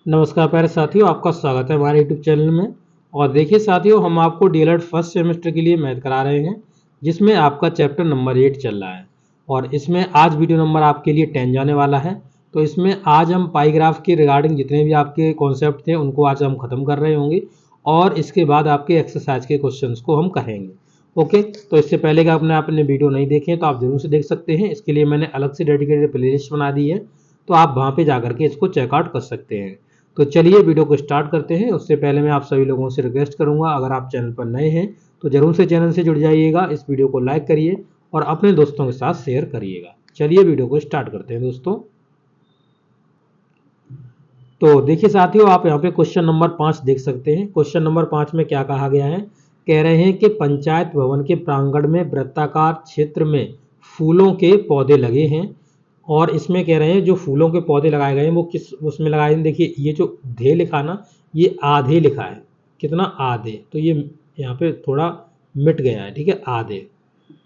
नमस्कार प्यारे साथियों, आपका स्वागत है हमारे यूट्यूब चैनल में। और देखिए साथियों, हम आपको डीएलएड फर्स्ट सेमेस्टर के लिए मैथ करा रहे हैं, जिसमें आपका चैप्टर नंबर 8 चल रहा है। और इसमें आज वीडियो नंबर आपके लिए 10 जाने वाला है। तो इसमें आज हम पाई ग्राफ के रिगार्डिंग जितने भी आपके कॉन्सेप्ट थे उनको आज हम खत्म कर रहे होंगे, और इसके बाद आपके एक्सरसाइज के क्वेश्चंस को हम करेंगे। ओके, तो इससे पहले कि आपने वीडियो नहीं देखे हैं तो आप जरूर से देख सकते हैं। इसके लिए मैंने अलग से डेडिकेटेड प्लेलिस्ट बना दी है, तो आप वहाँ पे जाकर के इसको चेकआउट कर सकते हैं। तो चलिए वीडियो को स्टार्ट करते हैं। उससे पहले मैं आप सभी लोगों से रिक्वेस्ट करूंगा, अगर आप चैनल पर नए हैं तो जरूर से चैनल से जुड़ जाइएगा, इस वीडियो को लाइक करिए और अपने दोस्तों के साथ शेयर करिएगा। चलिए वीडियो को स्टार्ट करते हैं दोस्तों। तो देखिए साथियों, आप यहाँ पे क्वेश्चन नंबर 5 देख सकते हैं। क्वेश्चन नंबर 5 में क्या कहा गया है, कह रहे हैं कि पंचायत भवन के प्रांगण में वृत्ताकार क्षेत्र में फूलों के पौधे लगे हैं। और इसमें कह रहे हैं जो फूलों के पौधे लगाए गए हैं वो किस उसमें लगाए हैं। देखिए ये जो धे लिखा ना, ये आधे लिखा है। कितना? आधे। तो ये यहाँ पे थोड़ा मिट गया है, ठीक है। आधे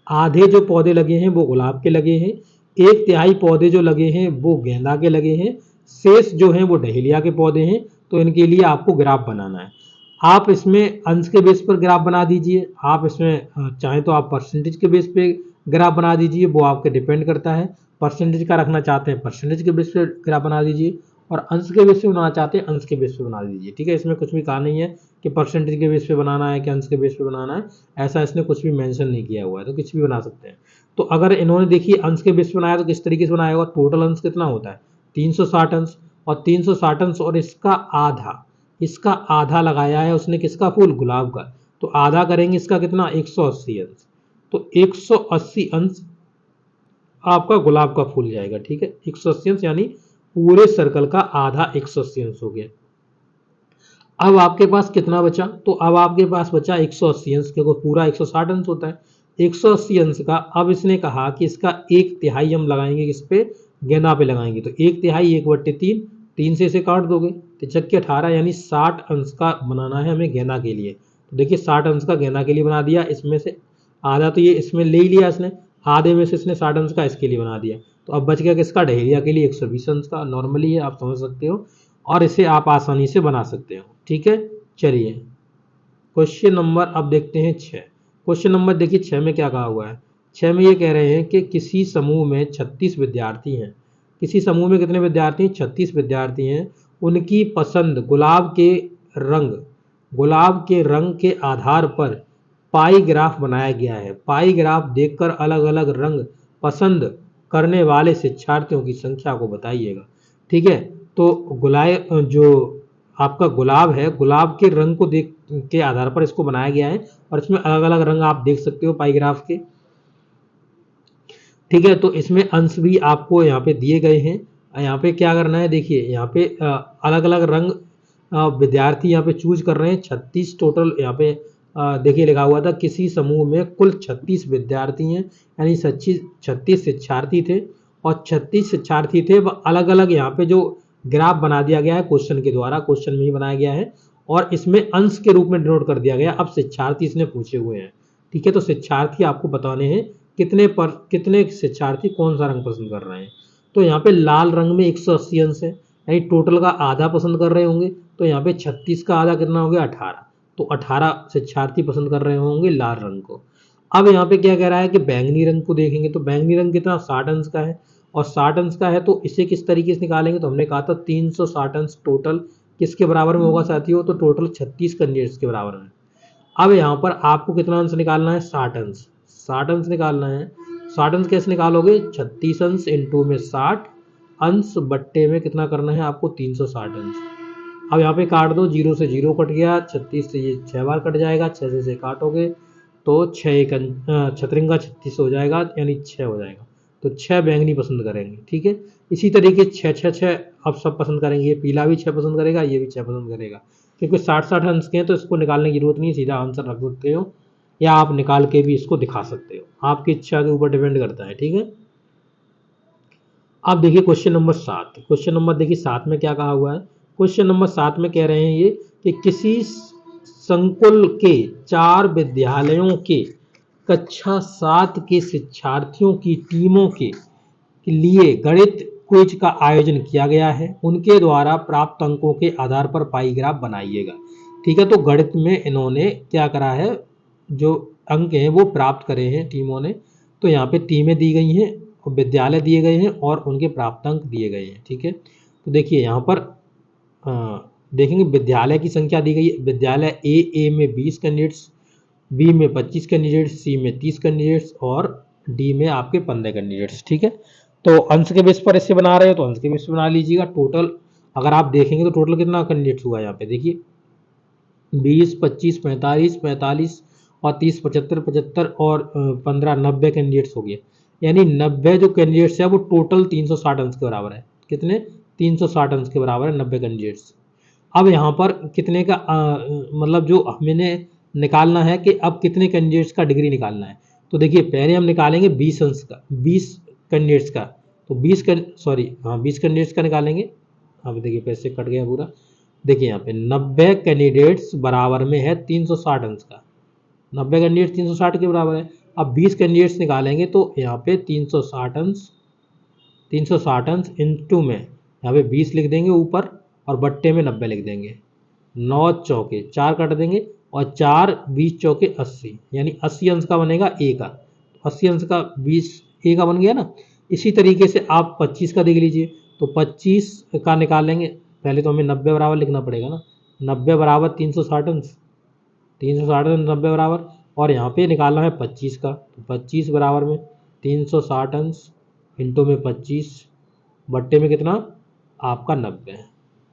आधे जो पौधे लगे हैं वो गुलाब के लगे हैं। 1/3 पौधे जो लगे हैं वो गेंदा के लगे हैं। शेष जो हैं वो डहेलिया के पौधे हैं। तो इनके लिए आपको ग्राफ बनाना है। आप इसमें अंश के बेस पर ग्राफ बना दीजिए, आप इसमें चाहे तो आप परसेंटेज के बेस पे ग्राफ बना दीजिए, वो आपके डिपेंड करता है। परसेंटेज का रखना चाहते हैं परसेंटेज के बेस पे ग्राफ बना दीजिए, और अंश के बेस पे बनाना चाहते हैं अंश के बेस पे बना दीजिए, ठीक है। इसमें कुछ भी कहा नहीं है कि परसेंटेज के बेस पे बनाना है कि अंश के बेस पे बनाना है, ऐसा इसने कुछ भी मेंशन नहीं किया हुआ है, तो कुछ भी बना सकते हैं। तो अगर इन्होंने देखिए अंश के बेस पे बनाया तो किस तरीके से बनाया होगा। टोटल अंश कितना होता है? 360 अंश, और 360 अंश और इसका आधा लगाया है उसने, किसका? फूल, गुलाब का। तो आधा करेंगे इसका कितना? 180 अंश। तो 180 अंश आपका गुलाब का फूल जाएगा, ठीक है। 180 अंश यानी पूरे सर्कल का आधा 180 अंश हो गया। अब आपके पास कितना बचा? तो अब आपके पास बचा 180 अंश, क्योंकि पूरा 160 अंश होता है। 180 अंश का अब इसने कहा कि इसका 1/3 हम लगाएंगे किस पे? गेंदा पे लगाएंगे। तो 1/3 1/3, 3 से इसे काट दोगे तो 18 यानी 60 अंश का बनाना है हमें गेंदा के लिए। तो देखिए 60 अंश का गेंदा के लिए बना दिया। इसमें से आधा तो ये इसमें ले ही लिया इसने, आधे में से इसने 60 अंश का इसके लिए बना दिया। तो अब बच गया किसका? डहेलिया के लिए 120 अंश का। नॉर्मली है, आप समझ सकते हो, और इसे आप आसानी से बना सकते हो, ठीक है। चलिए क्वेश्चन नंबर अब देखते हैं 6। क्वेश्चन नंबर देखिए 6 में क्या कहा हुआ है। 6 में ये कह रहे हैं कि किसी समूह में 36 विद्यार्थी हैं। किसी समूह में कितने विद्यार्थी हैं? 36 विद्यार्थी हैं। उनकी पसंद गुलाब के रंग के आधार पर पाई ग्राफ बनाया गया है। पाई ग्राफ देखकर अलग अलग रंग पसंद करने वाले शिक्षार्थियों की संख्या को बताइएगा, ठीक है। तो जो आपका गुलाब है, गुलाब के रंग को देख के आधार पर इसको बनाया गया है, और इसमें अलग अलग रंग आप देख सकते हो पाई ग्राफ के, ठीक है। तो इसमें अंश भी आपको यहाँ पे दिए गए हैं। यहाँ पे क्या करना है, देखिए यहाँ पे अलग अलग रंग विद्यार्थी यहाँ पे चूज कर रहे हैं। 36 टोटल यहाँ पे देखिए लिखा हुआ था किसी समूह में कुल 36 विद्यार्थी हैं, यानी 36 शिक्षार्थी थे। और 36 शिक्षार्थी थे, वह अलग अलग यहाँ पे जो ग्राफ बना दिया गया है क्वेश्चन के द्वारा, क्वेश्चन में ही बनाया गया है, और इसमें अंश के रूप में डिनोट कर दिया गया। अब शिक्षार्थी इसने पूछे हुए हैं, ठीक है। तो शिक्षार्थी आपको बताने हैं कितने शिक्षार्थी कौन सा रंग पसंद कर रहे हैं। तो यहाँ पे लाल रंग में 180 अंश है, यानी टोटल का आधा पसंद कर रहे होंगे। तो यहाँ पे 36 का आधा कितना हो गया? 18। तो 18 शिक्षार्थी पसंद कर रहे होंगे लाल रंग को। अब यहाँ पे क्या कह रहा है कि बैंगनी रंग को देखेंगे, तो बैंगनी रंग कितना? 60 अंश का है, और 60 अंश का है तो इसे किस तरीके से निकालेंगे। तो हमने कहा था 360 अंश टोटल किसके बराबर में होगा साथियों? तो टोटल 36 कैंडिडेट्स के बराबर में। अब यहाँ पर आपको कितना अंश निकालना है? 60 अंश। 60 अंश निकालना है। 60 अंश कैसे निकालोगे? 36 अंश इंटू में 60 अंश बट्टे में कितना करना है आपको? 360 अंश। अब यहाँ पे काट दो, 0 से 0 कट गया, 36 से ये 6 बार कट जाएगा, 6 से काटोगे तो 6 36 हो जाएगा, यानी 6 हो जाएगा। तो 6 बैंगनी पसंद करेंगे, ठीक है। इसी तरीके 6 अब सब पसंद करेंगे। ये पीला भी 6 पसंद करेगा, ये भी 6 पसंद करेगा, क्योंकि 60 अंश के हैं तो इसको निकालने की जरूरत नहीं है, सीधा आंसर रख सकते हो, या आप निकाल के भी इसको दिखा सकते हो, आपकी इच्छा के ऊपर डिपेंड करता है, ठीक है। अब देखिए क्वेश्चन नंबर 7। क्वेश्चन नंबर देखिए 7 में क्या कहा हुआ है। क्वेश्चन नंबर 7 में कह रहे हैं ये कि किसी संकुल के 4 विद्यालयों के कक्षा 7 के शिक्षार्थियों की टीमों के लिए गणित क्विज का आयोजन किया गया है उनके द्वारा प्राप्त अंकों के आधार पर पाई ग्राफ बनाइएगा। ठीक है, तो गणित में इन्होंने क्या करा है, जो अंक हैं वो प्राप्त करे हैं टीमों ने। तो यहाँ पे टीमें दी गई हैं और विद्यालय दिए गए हैं और उनके प्राप्त अंक दिए गए हैं। ठीक है, तो देखिए यहाँ पर देखेंगे विद्यालय की संख्या दी गई है। विद्यालय ए में 20 कैंडिडेट्स, बी में 25 कैंडिडेट्स, सी में 30 कैंडिडेट्स और डी में आपके 15 कैंडिडेट्स। ठीक है, तो अंश के बेस पर इससे बना रहे हो तो अंश के बेस पर बना लीजिएगा। टोटल अगर आप देखेंगे तो टोटल कितना कैंडिडेट्स हुआ यहाँ पे, देखिए 20, 25, 45, 45 और 30, 75, 75 और 15, 90 कैंडिडेट्स हो गए। यानी 90 जो कैंडिडेट्स है वो टोटल 360 अंश के बराबर है। कितने? 360 अंश के बराबर है 90 कैंडिडेट्स। अब यहाँ पर कितने का मतलब जो हमें निकालना है कि अब कितने कैंडिडेट्स का डिग्री निकालना है। तो देखिए पहले हम निकालेंगे 20 अंश का, 20 कैंडिडेट्स का। तो 20 कैंडिडेट्स का निकालेंगे। अब देखिए पैसे कट गया पूरा। देखिए यहाँ पे 90 कैंडिडेट्स बराबर में है 360 अंश का। 90 कैंडिडेट्स 360 के बराबर है। अब 20 कैंडिडेट्स निकालेंगे तो यहाँ पे 360 अंश इंटू में यहाँ पे 20 लिख देंगे ऊपर और बट्टे में 90 लिख देंगे। 9 चौके 4 काट देंगे और 4 20 चौके 80, यानी 80 अंश का बनेगा ए का। 80 अंश का 20 ए का बन गया ना। इसी तरीके से आप 25 का देख लीजिए। तो 25 का निकालेंगे, पहले तो हमें 90 बराबर लिखना पड़ेगा ना। 90 बराबर 360 अंश, 360 अंश 90 बराबर। और यहाँ पे निकालना है 25 का। तो 25 बराबर में 360 अंश इंटू में 25 बट्टे में कितना आपका 90।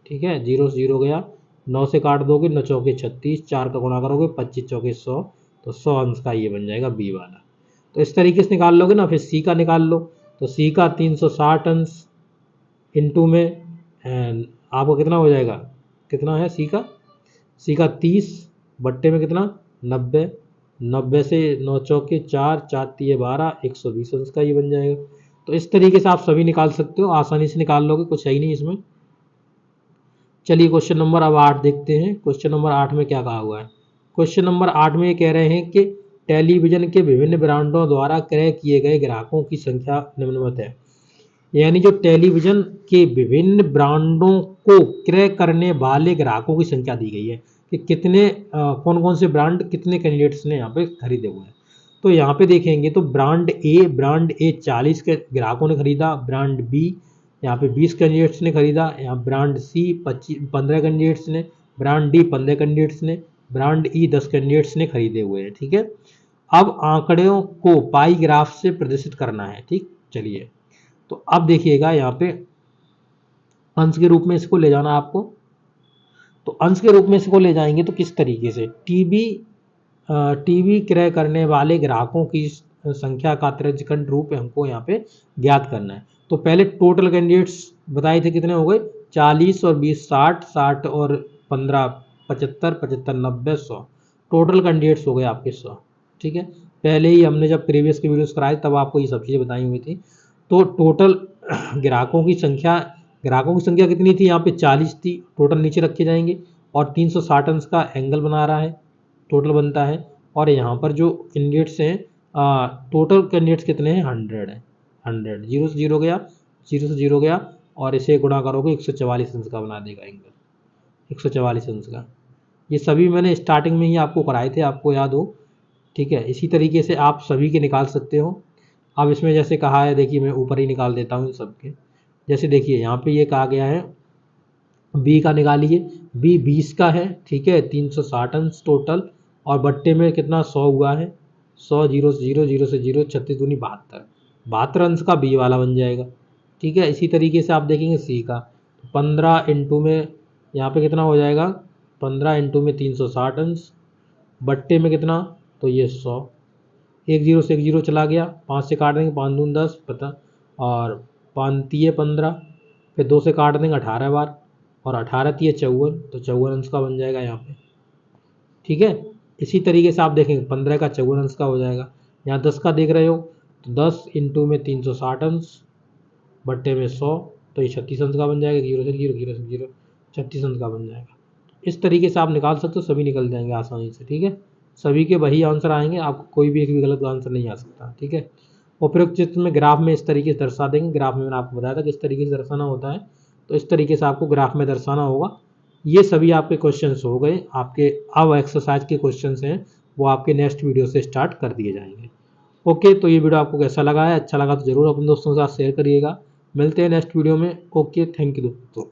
ठीक है, 0 से 0 गया, 9 से काट दोगे 9 चौके 36, 4 का गुणा करोगे 25 चौके 100, तो 100 अंश का ये बन जाएगा बी वाला। तो इस तरीके से निकाल लोगे ना। फिर सी का निकाल लो। तो सी का 360 अंश इंटू में आपको कितना हो जाएगा, कितना है सी का? सी का 30 बट्टे में कितना 90, 90 से 9 चौके 4, 4 तिये 12, 120 अंश का ये बन जाएगा। तो इस तरीके से आप सभी निकाल सकते हो, आसानी से निकाल लोगे, कुछ है ही नहीं इसमें। चलिए क्वेश्चन नंबर अब 8 देखते हैं। क्वेश्चन नंबर 8 में क्या कहा हुआ है। क्वेश्चन नंबर 8 में ये कह रहे हैं कि टेलीविजन के विभिन्न ब्रांडों द्वारा क्रय किए गए ग्राहकों की संख्या निम्नवत है। यानी जो टेलीविजन के विभिन्न ब्रांडों को क्रय करने वाले ग्राहकों की संख्या दी गई है कि कितने कौन कौन से ब्रांड कितने कैंडिडेट्स ने यहाँ पे खरीदे हुए हैं। तो यहाँ पे देखेंगे तो ब्रांड ए 40 के ग्राहकों ने खरीदा, ब्रांड बी यहाँ पे 20 कैंडिडेट्स ने खरीदा, यहाँ ब्रांड सी 15 कैंडिडेट्स ने, ब्रांड डी 15 कैंडिडेट्स ने, ब्रांड ई 10 कैंडिडेट्स ने खरीदे हुए हैं। ठीक है, अब आंकड़ों को पाई ग्राफ से प्रदर्शित करना है। ठीक, चलिए तो अब देखिएगा यहाँ पे अंश के रूप में इसको ले जाना आपको। तो अंश के रूप में इसको ले जाएंगे तो किस तरीके से, टीवी क्रय करने वाले ग्राहकों की संख्या का त्रिज्यखंड रूप हमको यहाँ पे ज्ञात करना है। तो पहले टोटल कैंडिडेट्स बताए थे कितने हो गए, 40 और 20 60, 60 और 15 75, 75 90 100, टोटल कैंडिडेट्स हो गए आपके 100। ठीक है, पहले ही हमने जब प्रीवियस के वीडियोस कराए तब आपको ये सब चीज़ें बताई हुई थी। तो टोटल ग्राहकों की संख्या कितनी थी, यहाँ पे 40 थी, टोटल नीचे रखे जाएंगे और 360 अंश का एंगल बना रहा है, टोटल बनता है। और यहाँ पर जो कैंडिडेट्स हैं टोटल कैंडिडेट्स कितने हैं, 100 है, 100, 0 से 0 गया, 0 से 0 गया और इसे गुणा करोगे 144 अंश का बना देगा एंगल, 144 अंश का। ये सभी मैंने स्टार्टिंग में ही आपको कराए थे, आपको याद हो। ठीक है, इसी तरीके से आप सभी के निकाल सकते हो। अब इसमें जैसे कहा है, देखिए मैं ऊपर ही निकाल देता हूँ इन सबके। जैसे देखिए यहाँ पे ये कहा गया है बी का निकालिए, बी 20 का है। ठीक है, 360 अंश टोटल और बट्टे में कितना 100 हुआ है, 100, 0 से 0, 0 से 0, 36 दूनी 72, 72 अंश का बी वाला बन जाएगा। ठीक है, इसी तरीके से आप देखेंगे सी का 15 इंटू में यहाँ पे कितना हो जाएगा, 15 इंटू में 360 अंश बट्टे में कितना, तो ये 100, 1 0 से 1 0 चला गया, 5 से काट देंगे 5 दून 10 पता, और 5 तिये 15, फिर 2 से काट देंगे 18 बार और 18 तिये 54, तो 54 अंश का बन जाएगा यहाँ पे। ठीक है, इसी तरीके से आप देखेंगे 15 का 54 अंश का हो जाएगा। यहाँ 10 का देख रहे हो तो 10 इंटू में 360 अंश बट्टे में 100, तो ये 36 अंश का बन जाएगा, 0 से 0, 0 से 0, 36 अंश का बन जाएगा। इस तरीके से आप निकाल सकते हो, सभी निकल जाएंगे आसानी से। ठीक है, सभी के वही आंसर आएंगे, आपको कोई भी एक भी गलत आंसर नहीं आ सकता। ठीक है, उपरोक्त चित्र में ग्राफ में इस तरीके से दर्शा देंगे। ग्राफ में मैंने आपको बताया था किस तरीके से दर्शाना होता है, तो इस तरीके से आपको ग्राफ में दर्शाना होगा। ये सभी आपके क्वेश्चंस हो गए। आपके अब एक्सरसाइज के क्वेश्चंस हैं वो आपके नेक्स्ट वीडियो से स्टार्ट कर दिए जाएंगे। ओके, तो ये वीडियो आपको कैसा लगा है? अच्छा लगा तो जरूर अपने दोस्तों के साथ शेयर करिएगा। मिलते हैं नेक्स्ट वीडियो में। ओके, थैंक यू दोस्तों।